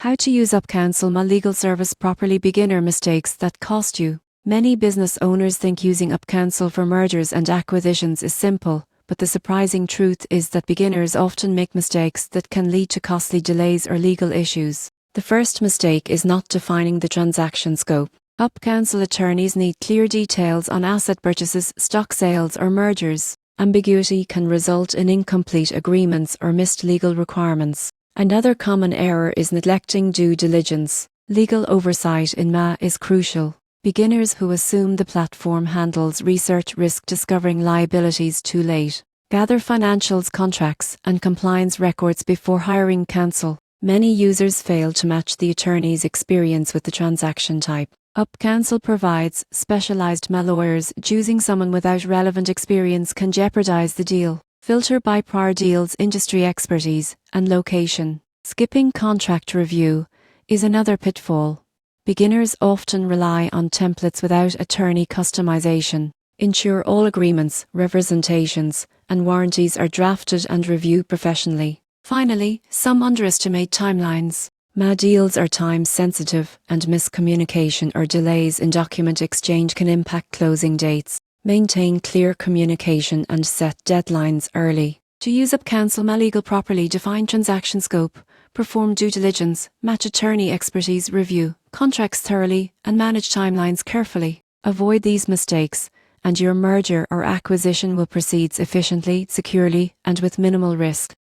How to use UpCounsel My legal service properly. Beginner mistakes that cost you. Many business owners think using UpCounsel for mergers and acquisitions is simple, but the surprising truth is that beginners often make mistakes that can lead to costly delays or legal issues. The first mistake is not defining the transaction scope. UpCounsel attorneys need clear details on asset purchases, stock sales, or mergers. Ambiguity can result in incomplete agreements or missed legal requirements. Another common error is neglecting due diligence. Legal oversight in MA is crucial. Beginners who assume the platform handles research risk discovering liabilities too late. Gather financials, contracts, and compliance records before hiring counsel. Many users fail to match the attorney's experience with the transaction type. UpCounsel provides specialized MA lawyers. Choosing someone without relevant experience can jeopardize the deal. Filter by prior deals, industry expertise, and location. Skipping contract review is another pitfall. Beginners often rely on templates without attorney customization. Ensure all agreements, representations, and warranties are drafted and reviewed professionally. Finally, some underestimate timelines. MA deals are time sensitive, and miscommunication or delays in document exchange can impact closing dates. Maintain clear communication and set deadlines early. To use UpCounsel My Legal properly, define transaction scope, perform due diligence, match attorney expertise, review contracts thoroughly, and manage timelines carefully. Avoid these mistakes, and your merger or acquisition will proceed efficiently, securely, and with minimal risk.